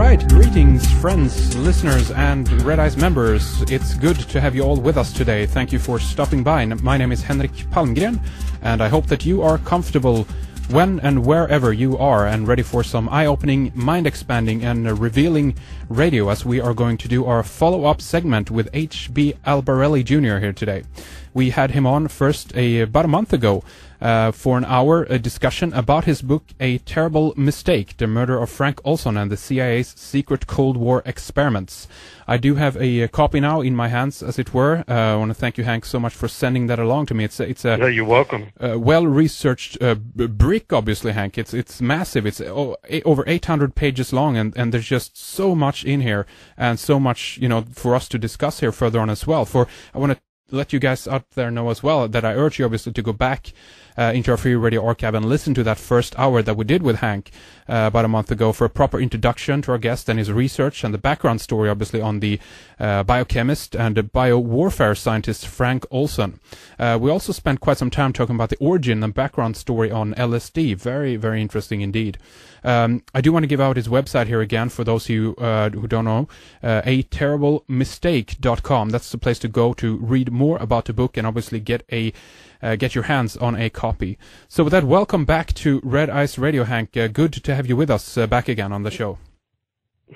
right, greetings, friends, listeners, and Red Eyes members. It's good to have you all with us today. Thank you for stopping by. My name is Henrik Palmgren, and I hope that you are comfortable when and wherever you are and ready for some eye-opening, mind-expanding, and revealing radio, as we are going to do our follow-up segment with H.B. Albarelli Jr. here today. We had him on first about a month ago for an hour, a discussion about his book, A Terrible Mistake, The Murder of Frank Olson and the CIA's Secret Cold War Experiments. I do have a copy now in my hands, as it were. I want to thank you, Hank, so much for sending that along to me. It's a yeah, you're welcome. Well-researched brick, obviously, Hank. It's massive. It's over 800 pages long, and there's just so much in here, and so much, for us to discuss here further on as well. I want to let you guys out there know as well that I urge you, obviously, to go back into our free radio archive and listen to that first hour that we did with Hank about a month ago for a proper introduction to our guest and his research and the background story, obviously, on the biochemist and bio-warfare scientist Frank Olson. We also spent quite some time talking about the origin and background story on LSD. Very, very interesting indeed. I do want to give out his website here again for those of you who don't know, aterriblemistake.com. That's the place to go to read more about the book and obviously get your hands on a copy. So with that, welcome back to Red Eyes Radio, Hank. Good to have you with us back again on the show.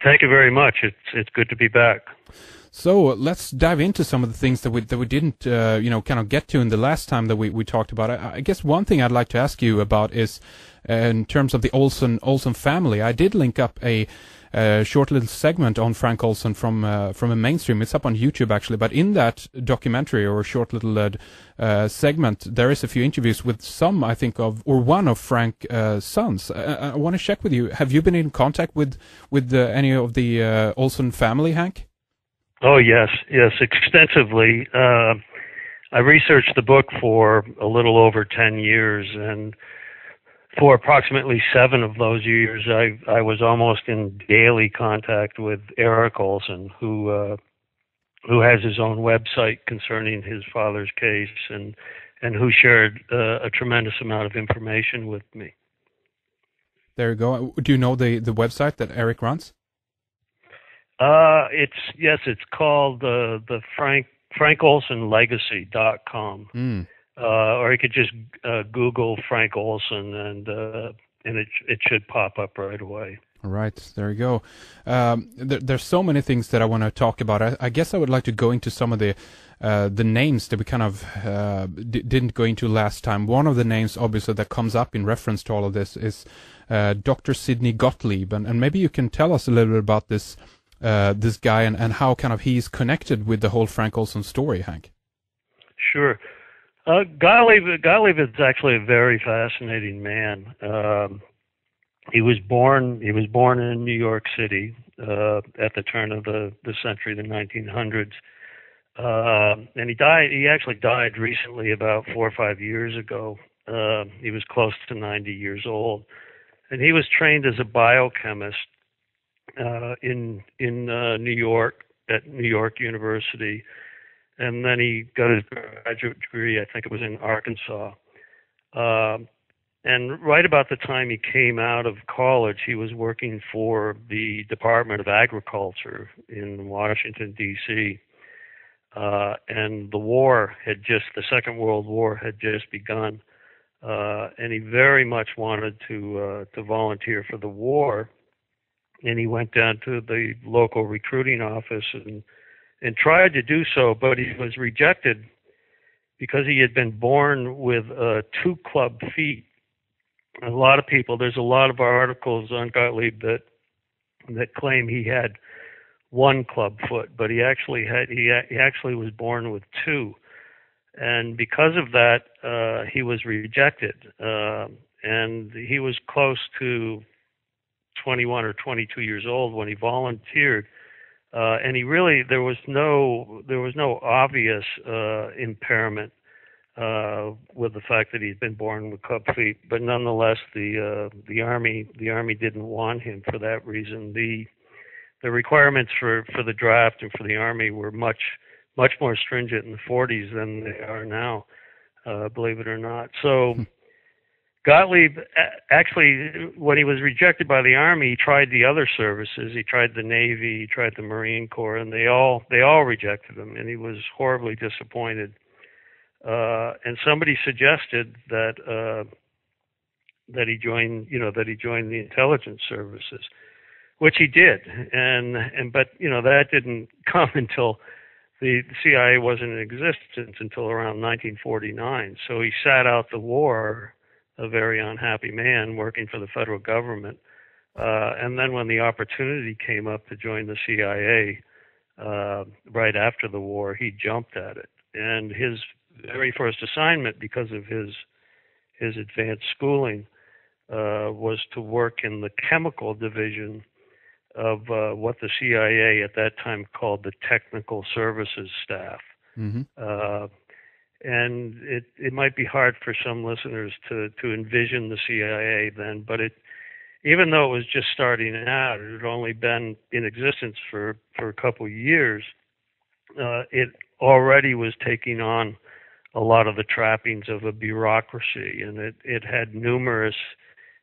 Thank you very much. It's good to be back. So let's dive into some of the things that we didn't kind of get to in the last time that we talked about. I guess one thing I'd like to ask you about is in terms of the Olson family. I did link up a short little segment on Frank Olson from a mainstream. It's up on YouTube actually, but in that documentary or short little segment, there is a few interviews with some, I think, one of Frank's sons. I want to check with you. Have you been in contact with any of the Olson family, Hank? Oh yes, extensively. I researched the book for a little over 10 years, and for approximately 7 of those years, I was almost in daily contact with Eric Olson, who has his own website concerning his father's case, and who shared a tremendous amount of information with me. There you go. Do you know the website that Eric runs? It's called the FrankOlsonLegacy.com. Or you could just Google Frank Olson, and it should pop up right away. All right, there you go. There's so many things that I want to talk about. I guess I would like to go into some of the names that we kind of didn't go into last time. One of the names, obviously, that comes up in reference to all of this is Dr. Sidney Gottlieb, and maybe you can tell us a little bit about this guy and how kind of he's connected with the whole Frank Olson story, Hank. Sure. Gottlieb is actually a very fascinating man. He was born in New York City at the turn of the century, the 1900s, and he actually died recently, about 4 or 5 years ago. He was close to 90 years old, and he was trained as a biochemist in New York at New York University. And then he got his graduate degree, I think it was in Arkansas. And right about the time he came out of college, he was working for the Department of Agriculture in Washington, D.C. And the Second World War had just begun. And he very much wanted to volunteer for the war. And he went down to the local recruiting office and tried to do so, but he was rejected because he had been born with 2 club feet. There's a lot of articles on Gottlieb that claim he had 1 club foot, but he actually was born with 2, and because of that, he was rejected, and he was close to 21 or 22 years old when he volunteered. And there was no obvious impairment with the fact that he'd been born with club feet, but nonetheless, the army didn't want him for that reason. The requirements for the draft and for the army were much more stringent in the 40s than they are now, believe it or not. So Gottlieb actually, when he was rejected by the Army, he tried the other services. He tried the Navy, he tried the Marine Corps, and they all rejected him, and he was horribly disappointed. And somebody suggested that he join the intelligence services, which he did, but that didn't come until the CIA wasn't in existence until around 1949. So he sat out the war, a very unhappy man working for the federal government. And then when the opportunity came up to join the CIA right after the war, he jumped at it. And his very first assignment, because of his advanced schooling, was to work in the chemical division of what the CIA at that time called the Technical Services Staff. Mm-hmm. And it might be hard for some listeners to envision the CIA then, but even though it was just starting out, it had only been in existence for a couple of years, it already was taking on a lot of the trappings of a bureaucracy, and it had numerous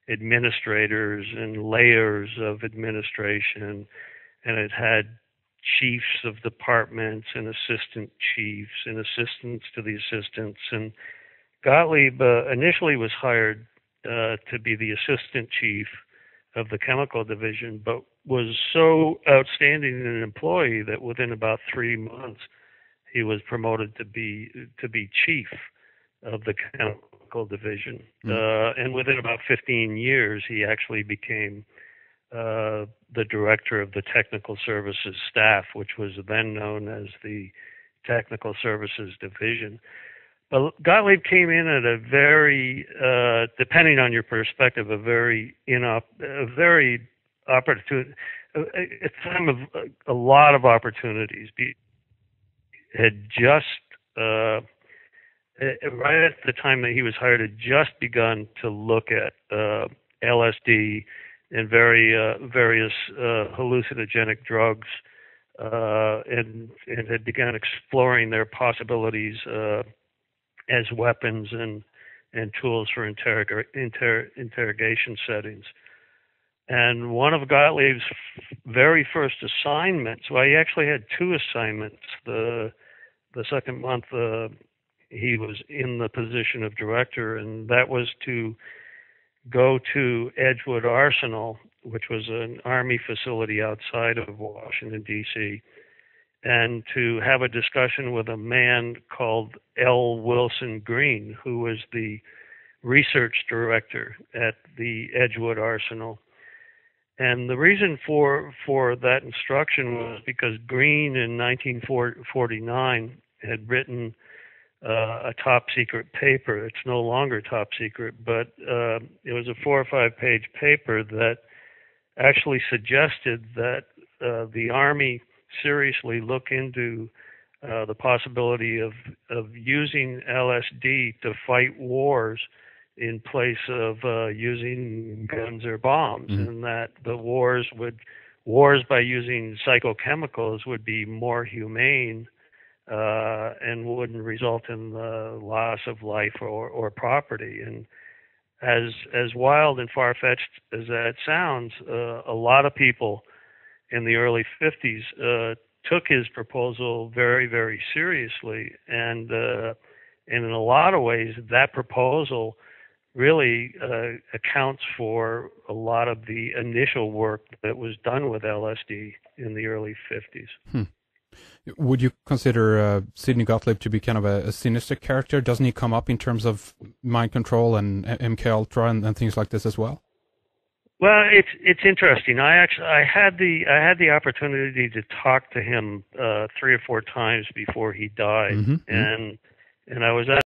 administrators and layers of administration, and it had chiefs of departments and assistant chiefs and assistants to the assistants. And Gottlieb initially was hired to be the assistant chief of the chemical division, but was so outstanding an employee that within about 3 months he was promoted to be chief of the chemical division. And within about 15 years, he actually became the director of the Technical Services Staff, which was then known as the Technical Services Division. But Gottlieb came in at a very, depending on your perspective, a very opportune, a time of a lot of opportunities. Had just right at the time that he was hired, had just begun to look at LSD and various hallucinogenic drugs, and had begun exploring their possibilities as weapons and tools for interrogation settings. And one of Gottlieb's very first assignments, well, he actually had 2 assignments. The second month he was in the position of director, and that was to go to Edgewood Arsenal, which was an Army facility outside of Washington, D.C., and to have a discussion with a man called L. Wilson Green, who was the research director at the Edgewood Arsenal. And the reason for that instruction was because Green in 1949 had written a top secret paper. It's no longer top secret, but it was a 4 or 5 page paper that actually suggested that the Army seriously look into the possibility of using LSD to fight wars in place of using guns or bombs, and that the wars by using psychochemicals would be more humane and wouldn't result in the loss of life or property. And as wild and far-fetched as that sounds, a lot of people in the early 50s took his proposal very, very seriously, and in a lot of ways that proposal really accounts for a lot of the initial work that was done with LSD in the early 50s. Would you consider Sidney Gottlieb to be kind of a sinister character? Doesn't he come up in terms of mind control and MK-Ultra and things like this as well? Well, it's interesting. I had the opportunity to talk to him 3 or 4 times before he died, and I was